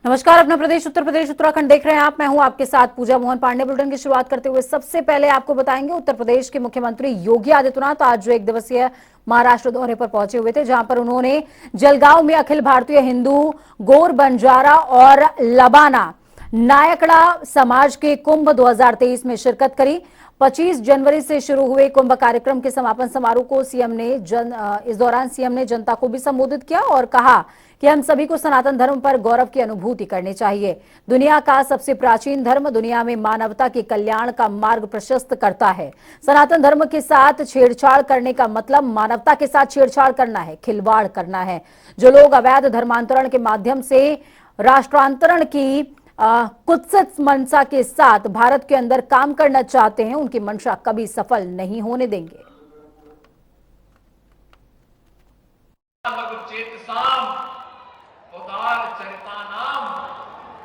नमस्कार। अपना प्रदेश उत्तर प्रदेश उत्तराखंड देख रहे हैं आप। मैं हूं आपके साथ पूजा मोहन पांडे। बुलेटिन की शुरुआत करते हुए सबसे पहले आपको बताएंगे उत्तर प्रदेश के मुख्यमंत्री योगी आदित्यनाथ आज जो 1 दिवसीय महाराष्ट्र दौरे पर पहुंचे हुए थे, जहां पर उन्होंने जलगांव में अखिल भारतीय हिंदू गौर बंजारा और लबाना नायकड़ा समाज के कुंभ 2023 में शिरकत करी। 25 जनवरी से शुरू हुए कुंभ कार्यक्रम के समापन समारोह को इस दौरान सीएम ने जनता को भी संबोधित किया और कहा कि हम सभी को सनातन धर्म पर गौरव की अनुभूति करनी चाहिए। दुनिया का सबसे प्राचीन धर्म दुनिया में मानवता के कल्याण का मार्ग प्रशस्त करता है। सनातन धर्म के साथ छेड़छाड़ करने का मतलब मानवता के साथ छेड़छाड़ करना है, खिलवाड़ करना है। जो लोग अवैध धर्मांतरण के माध्यम से राष्ट्रांतरण की कुत्सित मंशा के साथ भारत के अंदर काम करना चाहते हैं, उनकी मंशा कभी सफल नहीं होने देंगे।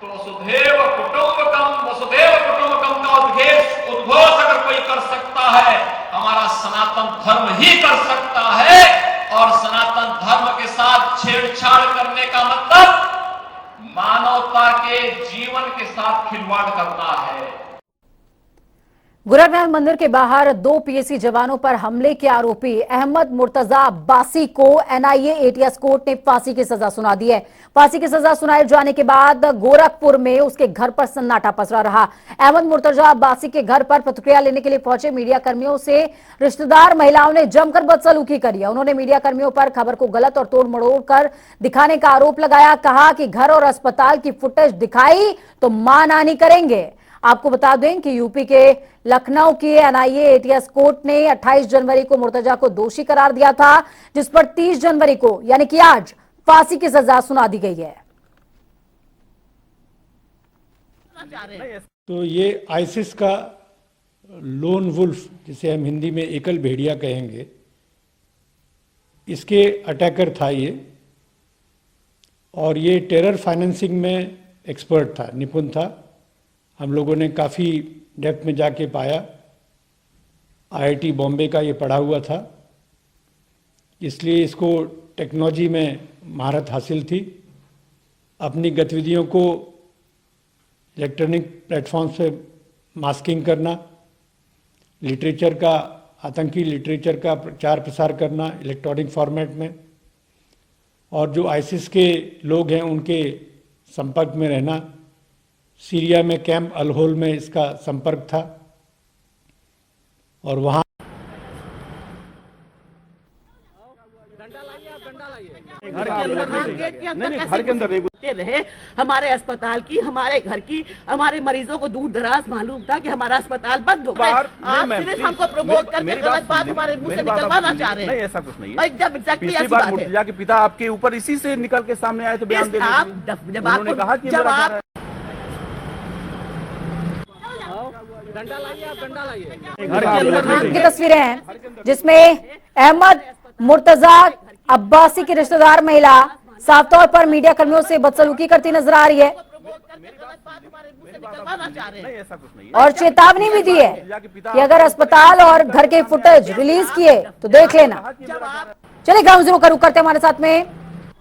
वसुधैव कुटुंबकम का उद्घोष अगर कोई कर सकता है, हमारा सनातन धर्म ही कर सकता है। और सनातन धर्म के साथ छेड़छाड़ करने का मतलब मानवता के जीवन के साथ खिलवाड़ करना है। गोरखनाथ मंदिर के बाहर 2 पीएसी जवानों पर हमले के आरोपी अहमद मुर्तजा अब्बासी को एनआईए एटीएस कोर्ट ने फांसी की सजा सुना दी है। फांसी की सजा सुनाए जाने के बाद गोरखपुर में उसके घर पर सन्नाटा पसरा रहा। अहमद मुर्तजा अब्बासी के घर पर प्रतिक्रिया लेने के लिए पहुंचे मीडिया कर्मियों से रिश्तेदार महिलाओं ने जमकर बदसलूकी करी। उन्होंने मीडिया कर्मियों पर खबर को गलत और तोड़ मड़ोड़ कर दिखाने का आरोप लगाया। कहा कि घर और अस्पताल की फुटेज दिखाई तो मानहानि करेंगे। आपको बता दें कि यूपी के लखनऊ की एनआईए एटीएस कोर्ट ने 28 जनवरी को मुर्तजा को दोषी करार दिया था, जिस पर 30 जनवरी को यानी कि आज फांसी की सजा सुना दी गई है। तो ये आईसिस का लोन वुल्फ, जिसे हम हिंदी में एकल भेड़िया कहेंगे, इसके अटैकर था ये। और ये टेरर फाइनेंसिंग में एक्सपर्ट था, निपुण था। हम लोगों ने काफ़ी डेप्थ में जाके पाया। आईआईटी बॉम्बे का ये पढ़ा हुआ था, इसलिए इसको टेक्नोलॉजी में महारत हासिल थी। अपनी गतिविधियों को इलेक्ट्रॉनिक प्लेटफॉर्म्स पे मास्किंग करना, लिटरेचर का, आतंकी लिटरेचर का प्रचार प्रसार करना इलेक्ट्रॉनिक फॉर्मेट में, और जो आईसिस के लोग हैं उनके संपर्क में रहना। सीरिया में कैंप अल-होल में इसका संपर्क था और वहाँ घर के अंदर रहे। हमारे अस्पताल की, हमारे घर की, हमारे मरीजों को दूर दराज मालूम था कि हमारा अस्पताल बंद हो गया। आप सिर्फ हमको प्रमोट करके गलत बात हमारे मुंह से निकलवाना चाह रहे हैं। नहीं, ऐसा कुछ नहीं है। पिछली बार मुर्तजा के पिता आपके ऊपर इसी से निकल के सामने आए तो बयान दे जब आपने कहा कि की तस्वीरें हैं जिसमें अहमद मुर्तजा अब्बासी की रिश्तेदार महिला साफ तौर पर मीडिया कर्मियों से बदसलूकी करती नजर आ रही है और चेतावनी भी दी है कि अगर अस्पताल और घर के फुटेज रिलीज किए तो देख लेना। चलिए ग्राउंड जीरो का रुख करते हैं। हमारे साथ में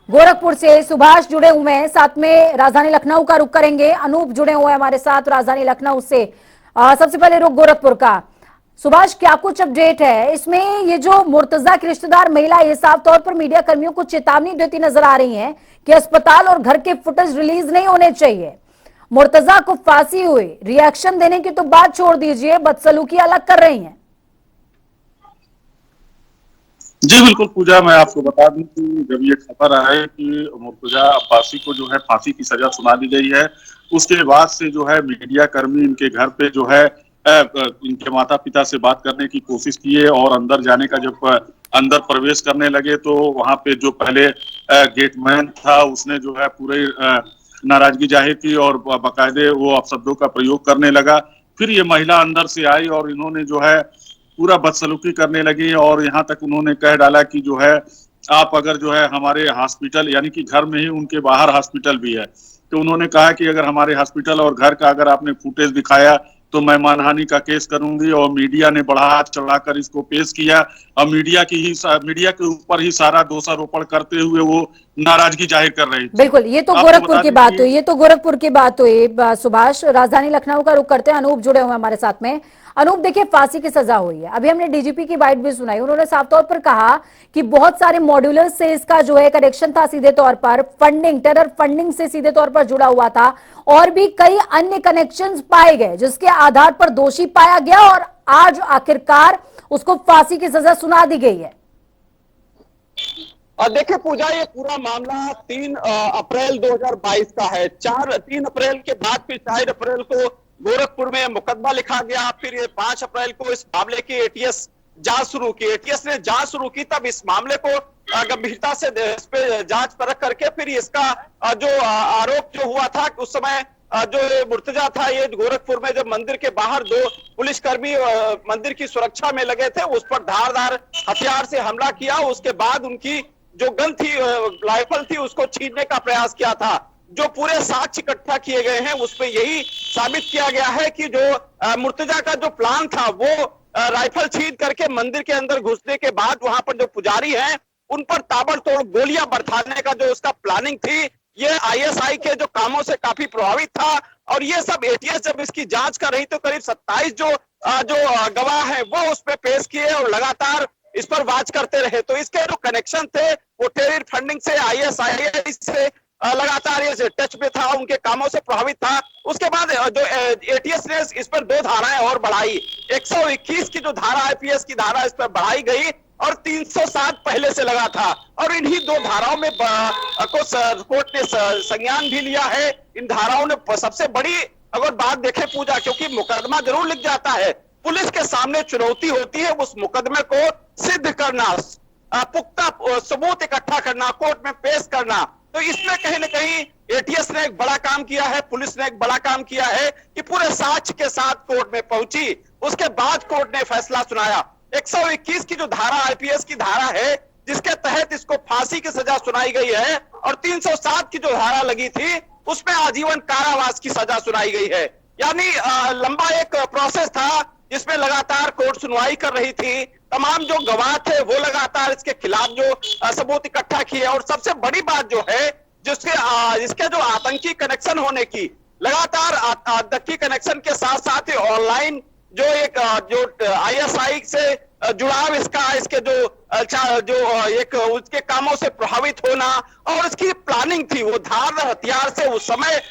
गोरखपुर से सुभाष जुड़े हुए हैं, साथ में राजधानी लखनऊ का रुख करेंगे। अनूप जुड़े हुए हैं हमारे साथ राजधानी लखनऊ से। सबसे पहले रुख गोरखपुर का। सुभाष, क्या कुछ अपडेट है इसमें? ये जो मुर्तजा की रिश्तेदार महिला ये साफ तौर पर मीडिया कर्मियों को चेतावनी देती नजर आ रही है कि अस्पताल और घर के फुटेज रिलीज नहीं होने चाहिए। मुर्तजा को फांसी हुई, रिएक्शन देने की तो बात छोड़ दीजिए, बदसलूकी अलग कर रही हैं। जी बिल्कुल पूजा, मैं आपको बता दूं कि जब ये खबर आए कि मुर्तजा अब्बासी को जो है फांसी की सजा सुना दी गई है, उसके बाद से जो है मीडिया कर्मी इनके घर पे जो है इनके माता पिता से बात करने की कोशिश किए और अंदर जाने का जब अंदर प्रवेश करने लगे तो वहां पे जो पहले गेटमैन था उसने जो है पूरे नाराजगी जाहिर की और बाकायदे वो अपशब्दों का प्रयोग करने लगा। फिर ये महिला अंदर से आई और इन्होंने जो है पूरा बदसलूकी करने लगी और यहाँ तक उन्होंने कह डाला कि जो है आप अगर जो है हमारे हॉस्पिटल, यानी कि घर में ही उनके बाहर हॉस्पिटल भी है, तो उन्होंने कहा कि अगर हमारे हॉस्पिटल और घर का अगर आपने फुटेज दिखाया तो मैं मानहानि का केस करूंगी। और मीडिया ने बढ़ा चढ़ाकर इसको पेश किया और मीडिया के ऊपर ही सारा दोषारोपण करते हुए वो नाराजगी जाहिर कर रही थी। बिल्कुल, ये तो आपको गोरखपुर बता की दें बात कि हुई, ये तो गोरखपुर की बात हुई। सुभाष, राजधानी लखनऊ का रुख करते हैं, अनूप जुड़े हुए हमारे साथ में। अनूप, देखिए फांसी की सजा हुई है, अभी हमने डीजीपी की बाइट भी सुनाई, उन्होंने साफ तौर पर कहा कि बहुत सारे मॉड्यूलर से इसका जो है कनेक्शन था, सीधे तौर पर फंडिंग, टेरर फंडिंग से सीधे तौर पर जुड़ा हुआ था, और भी कई अन्य कनेक्शंस पाए गए जिसके आधार पर दोषी पाया गया और आज आखिरकार उसको फांसी की सजा सुना दी गई है। और देखिए पूजा, ये पूरा मामला 3 अप्रैल 2022 का है। 3 अप्रैल के बाद फिर 4 अप्रैल को गोरखपुर में मुकदमा लिखा गया। फिर ये 5 अप्रैल को इस मामले की एटीएस जांच शुरू की। एटीएस ने जांच शुरू की, तब इस मामले को गंभीरता से इस पे जांच परख करके फिर इसका जो आरोप जो हुआ था उस समय जो मुर्तजा था, ये गोरखपुर में जब मंदिर के बाहर 2 पुलिसकर्मी मंदिर की सुरक्षा में लगे थे, उस पर धारदार हथियार से हमला किया। उसके बाद उनकी जो गन थी, राइफल थी, उसको छीनने का प्रयास किया था। जो पूरे साक्ष्य इकट्ठा किए गए हैं उसमें यही साबित किया गया है कि जो मुर्तजा का जो प्लान था वो राइफल छीन करके मंदिर के अंदर घुसने के बाद वहां पर जो पुजारी हैं उन पर ताबड़तोड़ गोलियां बरसाने का जो उसका प्लानिंग थी, ये आईएसआई के जो कामों से काफी प्रभावित था। और ये सब एटीएस जब इसकी जांच कर रही तो करीब 27 जो गवाह हैं वो उस पर पेश किए और लगातार इस पर वाच करते रहे। तो इसके जो कनेक्शन थे वो टेरर फंडिंग से, आईएसआई से लगातार ये टच में था, उनके कामों से प्रभावित था। उसके बाद जो एटीएस ने इस पर 2 धाराएं और बढ़ाई। 121 की जो धारा आईपीएस की धारा इस पर बढ़ाई गई और 307 पहले से लगा था। और इन्हीं 2 धाराओं में कोर्ट ने संज्ञान भी लिया है। इन धाराओं ने सबसे बड़ी अगर बात देखें पूजा, क्योंकि मुकदमा जरूर लिख जाता है, पुलिस के सामने चुनौती होती है उस मुकदमे को सिद्ध करना, पुख्ता सबूत इकट्ठा करना, कोर्ट में पेश करना। तो इसमें कहीं ना कहीं एटीएस ने एक बड़ा काम किया है, पुलिस ने एक बड़ा काम किया है कि पूरे साक्ष्य के साथ कोर्ट में पहुंची। उसके बाद कोर्ट ने फैसला सुनाया। 121 की जो धारा आईपीएस की धारा है जिसके तहत इसको फांसी की सजा सुनाई गई है, और 307 की जो धारा लगी थी उसमें आजीवन कारावास की सजा सुनाई गई है। यानी लंबा एक प्रोसेस था जिसमें लगातार कोर्ट सुनवाई कर रही थी। तमाम जो गवाह थे वो लगातार इसके खिलाफ जो सबूत इकट्ठा किए। और सबसे बड़ी बात जो है जिसके जो आतंकी कनेक्शन होने की, लगातार आतंकी कनेक्शन के साथ साथ ही ऑनलाइन जो आईएसआई से जुड़ाव इसके उसके कामों से प्रभावित होना और उसकी प्लानिंग थी। वो धार हथियार से उस समय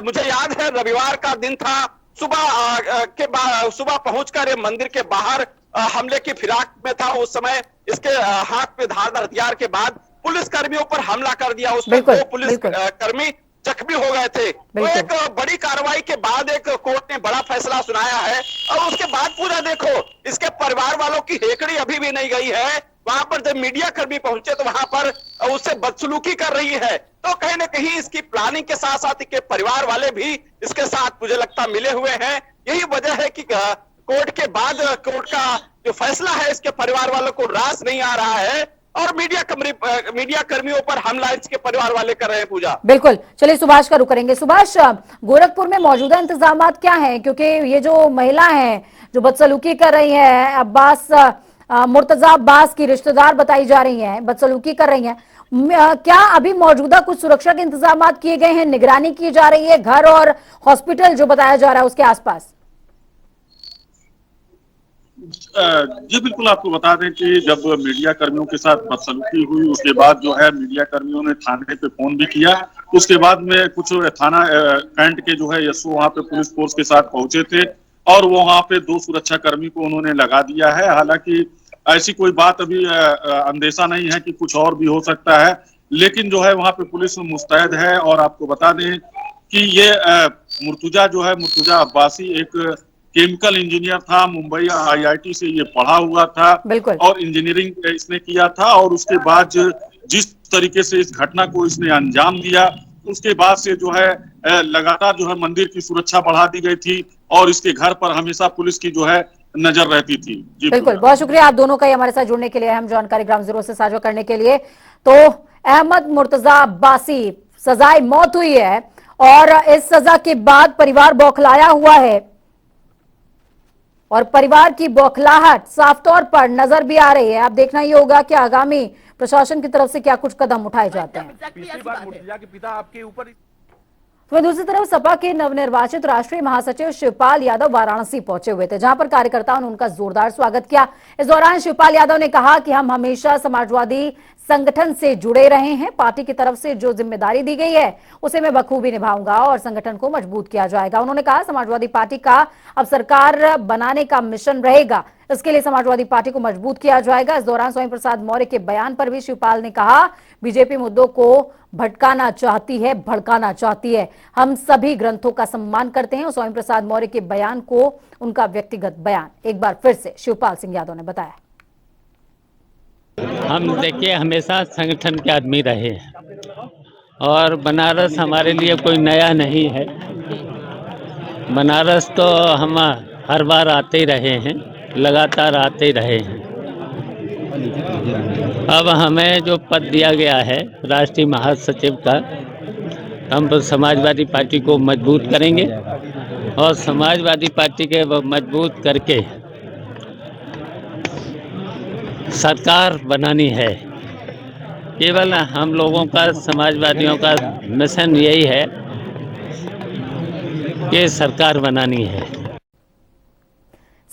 मुझे याद है रविवार का दिन था, सुबह पहुंचकर ये मंदिर के बाहर हमले की फिराक में था। उस समय इसके हाथ में धारदार हथियार के बाद पुलिस कर्मियों पर हमला कर दिया। उसमें 2 पुलिस कर्मी जख्मी हो गए थे। तो एक बड़ी कार्रवाई के बाद एक कोर्ट ने बड़ा फैसला सुनाया है। और उसके बाद पूरा देखो, इसके परिवार वालों की हेकड़ी अभी भी नहीं गई है। वहां पर जब मीडिया कर्मी पहुंचे तो वहां पर उससे बदसलूकी कर रही है। तो कहीं ना कहीं इसकी प्लानिंग के साथ साथ के परिवार वाले भी इसके साथ मुझे लगता मिले हुए हैं। यही वजह है कि कोर्ट के बाद कोर्ट का जो फैसला है इसके परिवार वालों को रास नहीं आ रहा है और मीडिया कर्मियों पर हमला इसके परिवार वाले कर रहे हैं। पूजा, बिल्कुल। चलिए सुभाष का रुख करेंगे। सुभाष, गोरखपुर में मौजूदा इंतजाम क्या हैं? क्योंकि ये जो महिला है जो बदसलूकी कर रही है, मुर्तजा अब्बास की रिश्तेदार बताई जा रही हैं, बदसलूकी कर रही हैं, क्या अभी मौजूदा कुछ सुरक्षा के इंतजाम किए गए हैं, निगरानी की जा रही है घर और हॉस्पिटल जो बताया जा रहा है उसके आसपास? जी बिल्कुल, आपको बता दें कि जब मीडिया कर्मियों के साथ बदसलूकी हुई उसके बाद जो है मीडिया कर्मियों ने थाने पे फोन भी किया। उसके बाद में कुछ थाना कैंट के जो है एसओ वहां पे पुलिस फोर्स के साथ पहुंचे थे और वो वहां पे 2 सुरक्षा कर्मी को उन्होंने लगा दिया है। हालांकि ऐसी कोई बात अभी अंदेशा नहीं है कि कुछ और भी हो सकता है, लेकिन जो है वहां पे पुलिस मुस्तैद है। और आपको बता दें कि ये मुर्तजा अब्बासी एक केमिकल इंजीनियर था, मुंबई आईआईटी से ये पढ़ा हुआ था और इंजीनियरिंग इसने किया था। और उसके बाद जिस तरीके से इस घटना को इसने अंजाम दिया उसके बाद से जो है लगातार जो है मंदिर की सुरक्षा बढ़ा दी गई थी और इसके घर पर हमेशा पुलिस की जो है नजर रहती थी। जी बिल्कुल, बहुत शुक्रिया आप दोनों का हमारे साथ जुड़ने के लिए, हम जानकारी ग्राउंड जीरो से साझा करने के लिए। तो अहमद मुर्तजा अब्बासी सजाए मौत हुई है और इस सजा के बाद परिवार बौखलाया हुआ है और परिवार की बौखलाहट साफ तौर पर नजर भी आ रही है। अब देखना ये होगा कि आगामी प्रशासन की तरफ से क्या कुछ कदम उठाए जाते हैं। पिछली बार मुर्तजा के पिता आपके ऊपर वहीं दूसरी तरफ सपा के नवनिर्वाचित राष्ट्रीय महासचिव शिवपाल यादव वाराणसी पहुंचे हुए थे, जहां पर कार्यकर्ताओं ने उनका जोरदार स्वागत किया। इस दौरान शिवपाल यादव ने कहा कि हम हमेशा समाजवादी संगठन से जुड़े रहे हैं। पार्टी की तरफ से जो जिम्मेदारी दी गई है उसे मैं बखूबी निभाऊंगा और संगठन को मजबूत किया जाएगा। उन्होंने कहा समाजवादी पार्टी का अब सरकार बनाने का मिशन रहेगा, इसके लिए समाजवादी पार्टी को मजबूत किया जाएगा। इस दौरान स्वामी प्रसाद मौर्य के बयान पर भी शिवपाल ने कहा बीजेपी मुद्दों को भटकाना चाहती है, भड़काना चाहती है। हम सभी ग्रंथों का सम्मान करते हैं और स्वामी प्रसाद मौर्य के बयान को उनका व्यक्तिगत बयान। एक बार फिर से शिवपाल सिंह यादव ने बताया, हम देखिए हमेशा संगठन के आदमी रहे हैं और बनारस हमारे लिए कोई नया नहीं है। बनारस तो हम हर बार आते ही रहे हैं, लगातार आते ही रहे हैं। अब हमें जो पद दिया गया है राष्ट्रीय महासचिव का, हम समाजवादी पार्टी को मजबूत करेंगे और समाजवादी पार्टी के मजबूत करके सरकार बनानी है। केवल हम लोगों का, समाजवादियों का मिशन यही है कि सरकार बनानी है।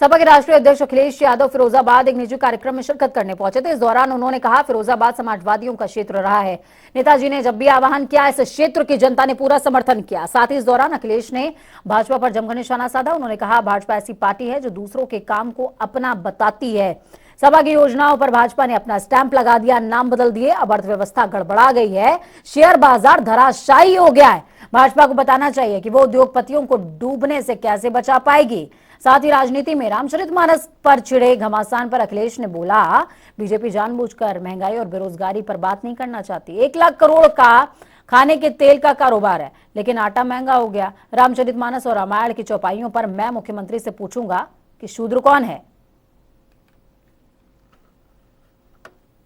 सपा के राष्ट्रीय अध्यक्ष अखिलेश यादव फिरोजाबाद एक निजी कार्यक्रम में शिरकत करने पहुंचे थे। इस दौरान उन्होंने कहा फिरोजाबाद समाजवादियों का क्षेत्र रहा है, नेताजी ने जब भी आह्वान किया इस क्षेत्र की जनता ने पूरा समर्थन किया। साथ ही इस दौरान अखिलेश ने भाजपा पर जमकर निशाना साधा। उन्होंने कहा भाजपा ऐसी पार्टी है जो दूसरों के काम को अपना बताती है। सपा की योजनाओं पर भाजपा ने अपना स्टैंप लगा दिया, नाम बदल दिए। अब अर्थव्यवस्था गड़बड़ा गई है, शेयर बाजार धराशायी हो गया है। भाजपा को बताना चाहिए कि वो उद्योगपतियों को डूबने से कैसे बचा पाएगी। साथ ही राजनीति में रामचरितमानस पर छिड़े घमासान पर अखिलेश ने बोला बीजेपी जानबूझकर महंगाई और बेरोजगारी पर बात नहीं करना चाहती। 1 लाख करोड़ का खाने के तेल का कारोबार है, लेकिन आटा महंगा हो गया। रामचरितमानस और रामायण की चौपाइयों पर मैं मुख्यमंत्री से पूछूंगा कि शूद्र कौन है।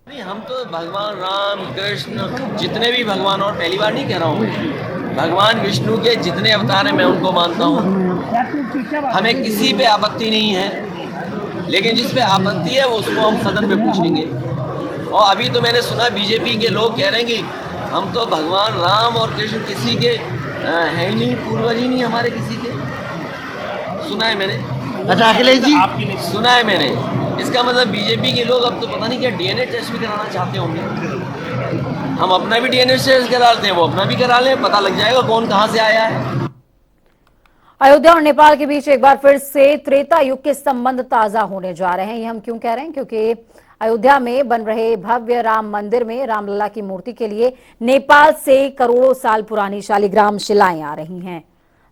नहीं, हम तो भगवान राम कृष्ण जितने भी भगवान, और पहली बार नहीं कह रहा हूँ, भगवान विष्णु के जितने अवतार हैं मैं उनको मानता हूँ। हमें किसी पे आपत्ति नहीं है, लेकिन जिस पे आपत्ति है वो उसको हम सदन में पूछेंगे। और अभी तो मैंने सुना बीजेपी के लोग कह रहे हैं कि हम तो भगवान राम और कृष्ण किसी के हैं नहीं, पूर्वज ही नहीं हमारे किसी के। सुना है मैंने। अच्छा अखिलेश जी, सुना है मैंने। इसका मतलब बीजेपी के लोग अब तो पता नहीं क्या डीएनए टेस्ट भी कराना चाहते होंगे। हम अपना भी डीएनए टेस्ट कराते हैं, वो अपना भी करा लें, पता लग जाएगा कौन कहां से आया है। अयोध्या और नेपाल के बीच एक बार फिर से त्रेता युग के संबंध ताजा होने जा रहे हैं। ये हम क्यों कह रहे हैं? क्योंकि अयोध्या में बन रहे भव्य राम मंदिर में रामलला की मूर्ति के लिए नेपाल से करोड़ों साल पुरानी शालिग्राम शिलाएं आ रही हैं।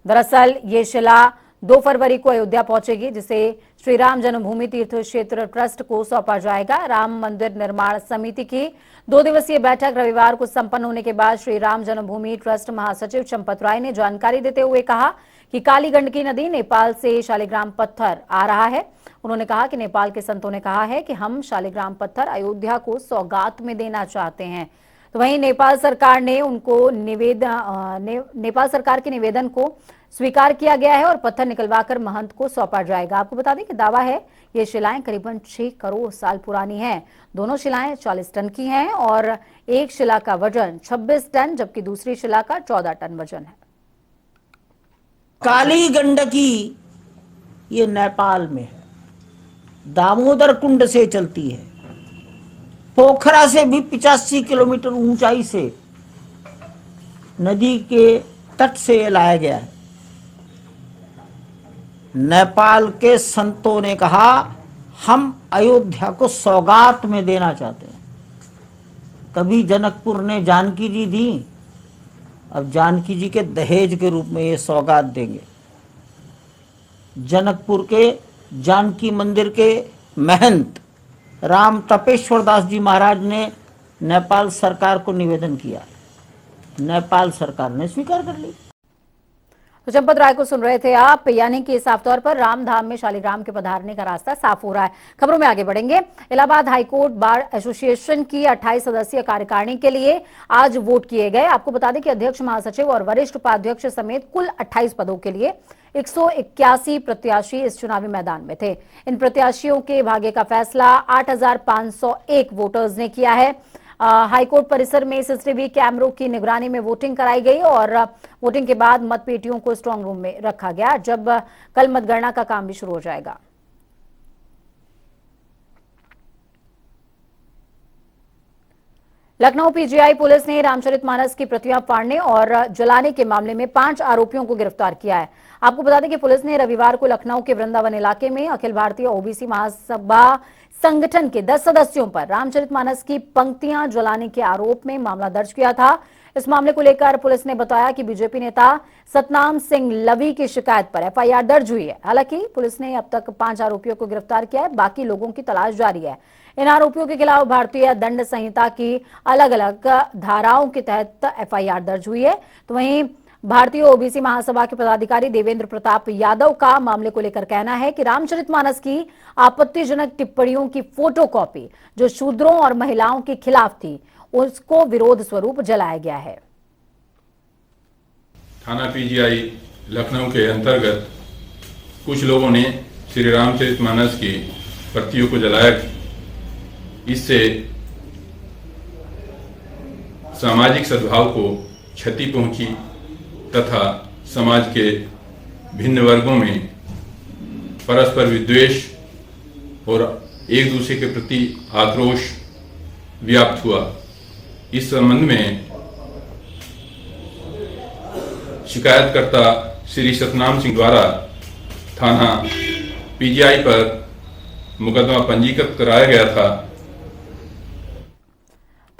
दरअसल ये शिला 2 फरवरी को अयोध्या पहुंचेगी, जिसे श्री राम जन्मभूमि तीर्थ क्षेत्र ट्रस्ट को सौंपा जाएगा। राम मंदिर निर्माण समिति की 2 दिवसीय बैठक रविवार को संपन्न होने के बाद श्री राम जन्मभूमि ट्रस्ट महासचिव चंपत राय ने जानकारी देते हुए कहा कि काली गंडकी नदी नेपाल से शालिग्राम पत्थर आ रहा है। उन्होंने कहा कि नेपाल के संतों ने कहा है कि हम शालिग्राम पत्थर अयोध्या को सौगात में देना चाहते हैं। तो वहीं नेपाल सरकार ने उनको नेपाल सरकार के निवेदन को स्वीकार किया गया है और पत्थर निकलवाकर महंत को सौंपा जाएगा। आपको बता दें कि दावा है ये शिलाएं करीबन 6 करोड़ साल पुरानी हैं। दोनों शिलाएं 40 टन की हैं और एक शिला का वजन 26 टन जबकि दूसरी शिला का 14 टन वजन है। काली गंडकी ये नेपाल में है, दामोदर कुंड से चलती है, पोखरा से भी 85 किलोमीटर ऊंचाई से नदी के तट से ये लाया गया है। नेपाल के संतों ने कहा हम अयोध्या को सौगात में देना चाहते हैं। तभी जनकपुर ने जानकी जी दी, अब जानकी जी के दहेज के रूप में ये सौगात देंगे। जनकपुर के जानकी मंदिर के महंत राम तपेश्वर दास जी महाराज ने नेपाल सरकार को निवेदन किया, नेपाल सरकार ने स्वीकार कर ली। तो चंपत राय को सुन रहे थे आप, यानी कि साफ तौर पर रामधाम में शालिग्राम के पधारने का रास्ता साफ हो रहा है। खबरों में आगे बढ़ेंगे। इलाहाबाद हाईकोर्ट बार एसोसिएशन की 28 सदस्यीय कार्यकारिणी के लिए आज वोट किए गए। आपको बता दें कि अध्यक्ष, महासचिव और वरिष्ठ उपाध्यक्ष समेत कुल 28 पदों के लिए 181 प्रत्याशी इस चुनावी मैदान में थे। इन प्रत्याशियों के भाग्य का फैसला 8,501 वोटर्स ने किया है। हाईकोर्ट परिसर में सीसीटीवी कैमरों की निगरानी में वोटिंग कराई गई और वोटिंग के बाद मतपेटियों को स्ट्रांग रूम में रखा गया। जब कल मतगणना का काम भी शुरू हो जाएगा। लखनऊ पीजीआई पुलिस ने रामचरितमानस की प्रतियां फाड़ने और जलाने के मामले में 5 आरोपियों को गिरफ्तार किया है। आपको बता दें कि पुलिस ने रविवार को लखनऊ के वृंदावन इलाके में अखिल भारतीय ओबीसी महासभा संगठन के 10 सदस्यों पर रामचरितमानस की पंक्तियां जलाने के आरोप में मामला दर्ज किया था। इस मामले को लेकर पुलिस ने बताया कि बीजेपी नेता सतनाम सिंह लवी की शिकायत पर एफआईआर दर्ज हुई है। हालांकि पुलिस ने अब तक 5 आरोपियों को गिरफ्तार किया है, बाकी लोगों की तलाश जारी है। इन आरोपियों के खिलाफ भारतीय दंड संहिता की अलग अलग धाराओं के तहत एफआईआर दर्ज हुई है। तो वहीं भारतीय ओबीसी महासभा के पदाधिकारी देवेंद्र प्रताप यादव का मामले को लेकर कहना है कि रामचरितमानस की आपत्तिजनक टिप्पणियों की फोटोकॉपी जो शूद्रों और महिलाओं के खिलाफ थी, उसको विरोध स्वरूप जलाया गया है। थाना पीजीआई लखनऊ के अंतर्गत कुछ लोगों ने श्री रामचरितमानस की प्रतियों को जलाया। इससे सामाजिक सद्भाव को क्षति पहुंची तथा समाज के भिन्न वर्गों में परस्पर विद्वेष और एक दूसरे के प्रति आक्रोश व्याप्त हुआ। इस संबंध में शिकायतकर्ता श्री सतनाम सिंह द्वारा थाना पीजीआई पर मुकदमा पंजीकृत कराया गया था।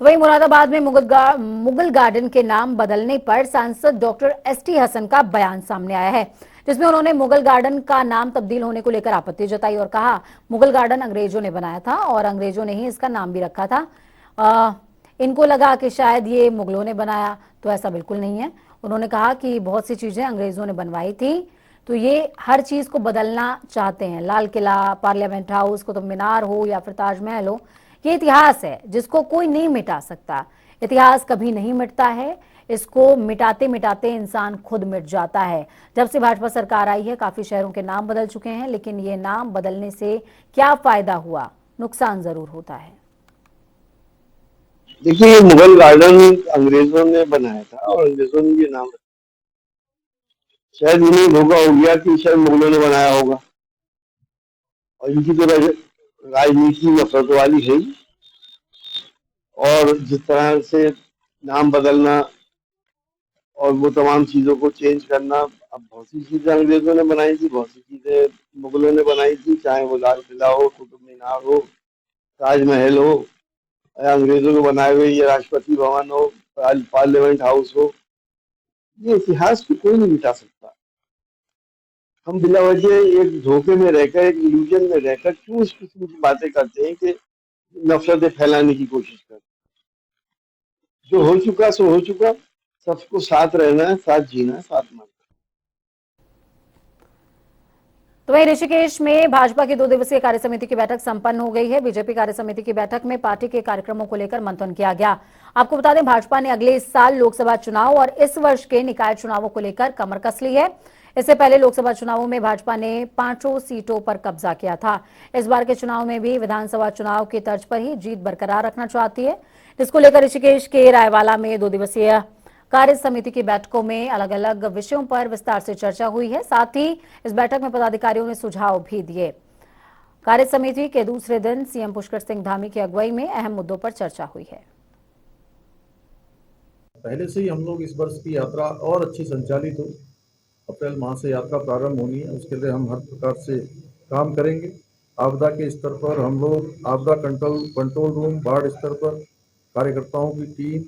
तो वहीं मुरादाबाद में मुगल गार्डन के नाम बदलने पर सांसद डॉक्टर एसटी हसन का बयान सामने आया है, जिसमें उन्होंने मुगल गार्डन का नाम तब्दील होने को लेकर आपत्ति जताई और कहा मुगल गार्डन अंग्रेजों ने बनाया था और अंग्रेजों ने ही इसका नाम भी रखा था। इनको लगा कि शायद ये मुगलों ने बनाया, तो ऐसा बिल्कुल नहीं है। उन्होंने कहा कि बहुत सी चीजें अंग्रेजों ने बनवाई थी, तो ये हर चीज को बदलना चाहते हैं। लाल किला, पार्लियामेंट हाउस, कुतुब मीनार हो या फिर ताजमहल हो, ये इतिहास है जिसको कोई नहीं मिटा सकता। इतिहास कभी नहीं मिटता है, इसको मिटाते मिटाते इंसान खुद मिट जाता है। जब से भाजपा सरकार आई है काफी शहरों के नाम बदल चुके हैं, लेकिन ये नाम बदलने से क्या फायदा हुआ, नुकसान जरूर होता है। देखिए, ये मुगल गार्डन अंग्रेजों ने बनाया था और अंग्रेजों ने ये नाम रखा। शायद उन्हें धोखा हो गया कि शायद मुगलों ने बनाया होगा, और इनकी तो राजनीति नफरत वाली है। और जिस तरह से नाम बदलना और वो तमाम चीजों को चेंज करना, अब बहुत सी चीजें अंग्रेजों ने बनाई थी, बहुत सी चीजें मुगलों ने बनाई थी, चाहे वो लाल किला हो, कुतुब मीनार हो, ताजमहल हो, अंग्रेजों को बनाए हुए ये राष्ट्रपति भवन हो, पार्लियामेंट हाउस हो। ये इतिहास को कोई नहीं मिटा सकता। हम बिला वजह एक धोखे में रहकर, एक इल्यूजन में रहकर क्यों इस किस्म की बातें करते हैं कि नफरतें फैलाने की कोशिश करते हैं। जो हो चुका सो हो चुका, सबको साथ रहना है, साथ जीना है, साथ मरना है। तो वहीं ऋषिकेश में भाजपा की 2 दिवसीय कार्य समिति की बैठक संपन्न हो गई है। बीजेपी कार्य समिति की बैठक में पार्टी के कार्यक्रमों को लेकर मंथन किया गया। आपको बता दें, भाजपा ने अगले साल लोकसभा चुनाव और इस वर्ष के निकाय चुनावों को लेकर कमर कस ली है। इससे पहले लोकसभा चुनावों में भाजपा ने 5 सीटों पर कब्जा किया था। इस बार के चुनाव में भी विधानसभा चुनाव की तर्ज पर ही जीत बरकरार रखना चाहती है, जिसको लेकर ऋषिकेश के रायवाला में 2 दिवसीय कार्य समिति की बैठकों में अलग अलग विषयों पर विस्तार से चर्चा हुई है। साथ ही इस बैठक में पदाधिकारियों ने सुझाव भी दिए। कार्य समिति के दूसरे दिन सीएम पुष्कर सिंह धामी की अगुवाई में अहम मुद्दों पर चर्चा हुई है। पहले से ही हम लोग इस वर्ष की यात्रा और अच्छी संचालित हो, अप्रैल माह से यात्रा प्रारंभ होनी है, उसके लिए हम हर प्रकार से काम करेंगे। आपदा के स्तर पर हम लोग आपदा कंट्रोल रूम, वार्ड स्तर पर कार्यकर्ताओं की टीम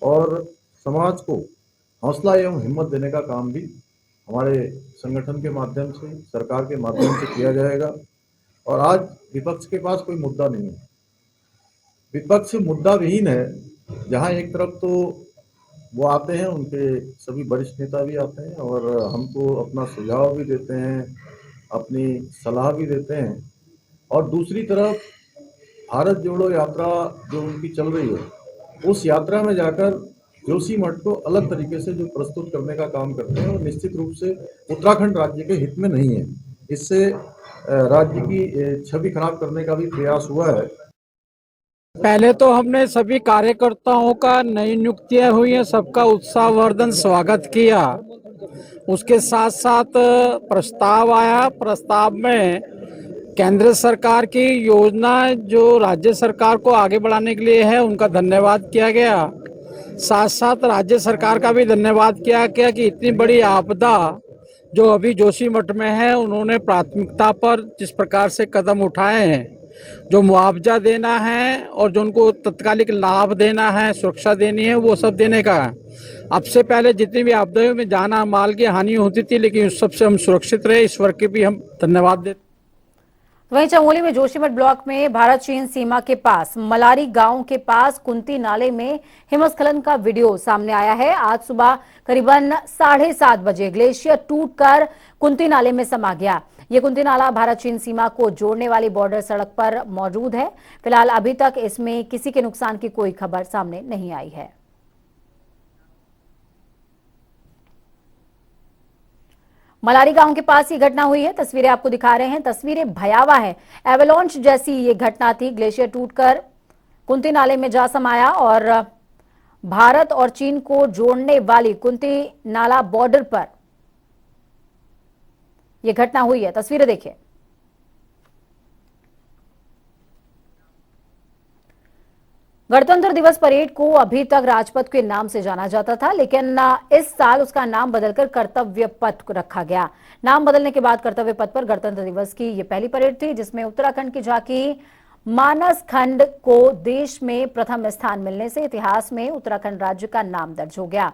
और समाज को हौसला एवं हिम्मत देने का काम भी हमारे संगठन के माध्यम से, सरकार के माध्यम से किया जाएगा। और आज विपक्ष के पास कोई मुद्दा नहीं है, विपक्ष मुद्दा विहीन है। जहां एक तरफ तो वो आते हैं, उनके सभी वरिष्ठ नेता भी आते हैं और हमको अपना सुझाव भी देते हैं, अपनी सलाह भी देते हैं। और दूसरी तरफ भारत जोड़ो यात्रा जो उनकी चल रही है, उस यात्रा में जाकर जोशीमठ को अलग तरीके से जो प्रस्तुत करने का काम करते हैं, और निश्चित रूप से उत्तराखंड राज्य के हित में नहीं है। इससे राज्य की छवि खराब करने का भी प्रयास हुआ है। पहले तो हमने सभी कार्यकर्ताओं का नई नियुक्तियां हुई हैं, सबका उत्साहवर्धन स्वागत किया। उसके साथ साथ प्रस्ताव आया, प्रस्ताव में केंद्र सरकार की योजना जो राज्य सरकार को आगे बढ़ाने के लिए है, उनका धन्यवाद किया गया। साथ साथ राज्य सरकार का भी धन्यवाद किया गया कि इतनी बड़ी आपदा जो अभी जोशीमठ में है, उन्होंने प्राथमिकता पर जिस प्रकार से कदम उठाए हैं, जो मुआवजा देना है और जो उनको तत्कालिक लाभ देना है, सुरक्षा देनी है, वो सब देने का है। अब से पहले जितनी भी आपदाओं में जाना माल की हानि होती थी, लेकिन उस सबसे हम सुरक्षित रहे, ईश्वर के भी हम धन्यवाद देते। वहीं चमोली में जोशीमठ ब्लॉक में भारत चीन सीमा के पास मलारी गांव के पास कुंती नाले में हिमस्खलन का वीडियो सामने आया है। आज सुबह करीबन 7:30 बजे ग्लेशियर टूटकर कुंती नाले में समा गया। ये कुंती नाला भारत चीन सीमा को जोड़ने वाली बॉर्डर सड़क पर मौजूद है। फिलहाल अभी तक इसमें किसी के नुकसान की कोई खबर सामने नहीं आई है। मलारी गांव के पास ये घटना हुई है। तस्वीरें आपको दिखा रहे हैं। तस्वीरें भयावह है। एवेलॉन्च जैसी ये घटना थी। ग्लेशियर टूटकर कुंती नाले में जा समाया और भारत और चीन को जोड़ने वाली कुंती नाला बॉर्डर पर यह घटना हुई है। तस्वीरें देखिए। गणतंत्र दिवस परेड को अभी तक राजपथ के नाम से जाना जाता था, लेकिन इस साल उसका नाम बदलकर कर्तव्य पथ रखा गया। नाम बदलने के बाद कर्तव्य पथ पर गणतंत्र दिवस की यह पहली परेड थी, जिसमें उत्तराखंड की झांकी मानस खंड को देश में प्रथम स्थान मिलने से इतिहास में उत्तराखंड राज्य का नाम दर्ज हो गया।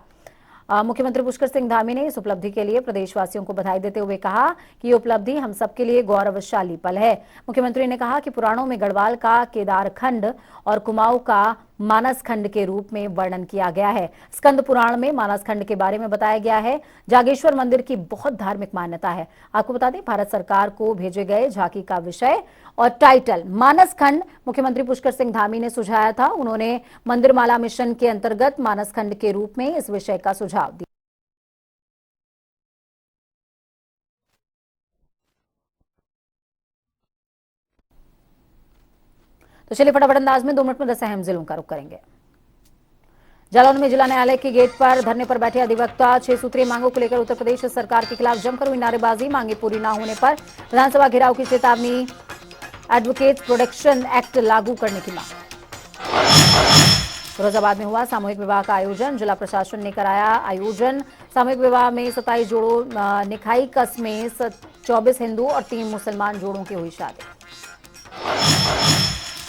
मुख्यमंत्री पुष्कर सिंह धामी ने इस उपलब्धि के लिए प्रदेशवासियों को बधाई देते हुए कहा कि ये उपलब्धि हम सबके लिए गौरवशाली पल है। मुख्यमंत्री ने कहा कि पुराणों में गढ़वाल का केदार खंड और कुमाऊं का मानस खंड के रूप में वर्णन किया गया है। स्कंद पुराण में मानस खंड के बारे में बताया गया है। जागेश्वर मंदिर की बहुत धार्मिक मान्यता है। आपको बता दें, भारत सरकार को भेजे गए झांकी का विषय और टाइटल मानस खंड मुख्यमंत्री पुष्कर सिंह धामी ने सुझाया था। उन्होंने मंदिरमाला मिशन के अंतर्गत मानस खंड के रूप में इस विषय का सुझाव दिया। तो चलिए फटाफट अंदाज में 2 मिनट में 10 अहम जिलों का रुख करेंगे। जालौन में जिला न्यायालय के गेट पर धरने पर बैठे अधिवक्ता 6 सूत्रीय मांगों को लेकर उत्तर प्रदेश सरकार के खिलाफ जमकर हुई नारेबाजी। मांगे पूरी न होने पर विधानसभा घेराव की चेतावनी। एडवोकेट्स प्रोटेक्शन एक्ट लागू करने की मांग। फिरोजाबाद में हुआ सामूहिक विवाह का आयोजन। जिला प्रशासन ने कराया आयोजन। सामूहिक विवाह में 27 जोड़ों निखाई कस में 24 हिंदू और 3 मुसलमान जोड़ों की हुई शादी।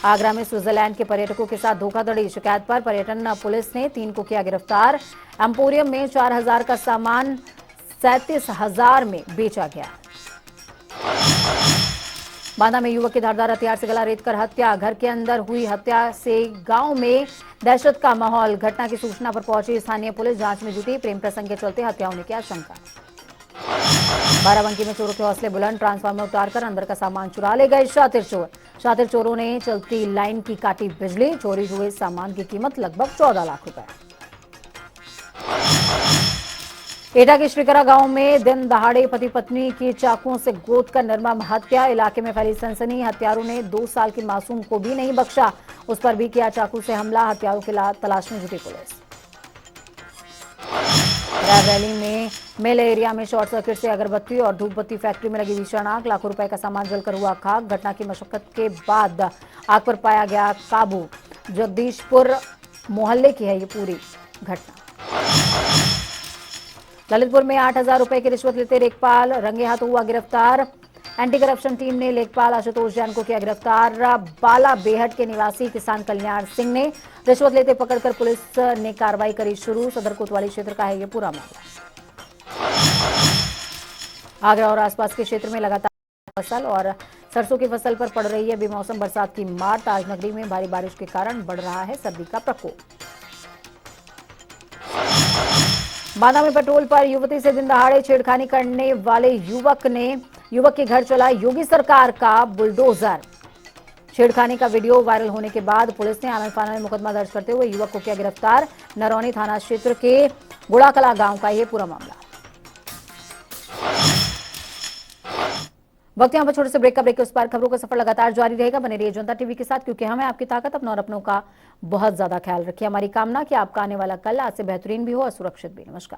आगरा में स्विट्जरलैंड के पर्यटकों के साथ धोखाधड़ी। शिकायत पर पर्यटन पुलिस ने 3 को किया गिरफ्तार। एम्पोरियम में 4000 का सामान 37,000 में बेचा गया। बांदा में युवक की धारदार हथियार से गला रेतकर हत्या। घर के अंदर हुई हत्या से गांव में दहशत का माहौल। घटना की सूचना पर पहुंची स्थानीय पुलिस जांच में जुटी। प्रेम प्रसंग के चलते हत्या होने की आशंका। बाराबंकी में चोरों के हौसले बुलंद। ट्रांसफार्मर उतारकर अंदर का सामान चुरा ले गए शातिर चोर। शातिर चोरों ने चलती लाइन की काटी बिजली। चोरी हुए सामान की कीमत लगभग 14 लाख रुपए। एटा के श्रीकरा गांव में दिन दहाड़े पति पत्नी की चाकुओं से गोदकर निर्मम हत्या। इलाके में फैली सनसनी। हत्यारों ने 2 साल की मासूम को भी नहीं बख्शा। उस पर भी किया चाकू से हमला। हत्यारों की तलाश में जुटी पुलिस। रायबरेली में मेल एरिया में शॉर्ट सर्किट से अगरबत्ती और धूपबत्ती फैक्ट्री में लगी भीषण आग। लाखों रुपए का सामान जलकर हुआ खाक। घटना की मशक्कत के बाद आग पर पाया गया काबू। जगदीशपुर मोहल्ले की है ये पूरी घटना। ललितपुर में 8,000 रुपए की रिश्वत लेते लेखपाल रंगे हाथों हुआ गिरफ्तार। एंटी करप्शन टीम ने लेखपाल आशुतोष जैन को किया गिरफ्तार। बाला बेहट के निवासी किसान कल्याण सिंह ने रिश्वत लेते पकड़कर पुलिस ने कार्रवाई करी शुरू। सदर कोतवाली क्षेत्र का है ये पूरा मामला। आगरा और आसपास के क्षेत्र में लगातार फसल और सरसों की फसल पर पड़ रही है बेमौसम बरसात की मार। ताजनगरी में भारी बारिश के कारण बढ़ रहा है सर्दी का प्रकोप। बांदा में पेट्रोल पर युवती से दिन दहाड़े छेड़खानी करने वाले युवक के घर चला योगी सरकार का बुलडोजर। छेड़खानी का वीडियो वायरल होने के बाद पुलिस ने आनन-फानन में मुकदमा दर्ज करते हुए युवक को किया गिरफ्तार। नरौनी थाना क्षेत्र के गुड़ाकला गांव का यह पूरा मामला। वक्त यहाँ पर छोटे से ब्रेक का ब्रेक के उस पार खबरों का सफर लगातार जारी रहेगा। बने रहिए जनता टीवी के साथ, क्योंकि हमें आपकी ताकत अपनों और अपनों का बहुत ज्यादा ख्याल रखिए। हमारी कामना कि आपका आने वाला कल आज से बेहतरीन भी हो और सुरक्षित भी। नमस्कार।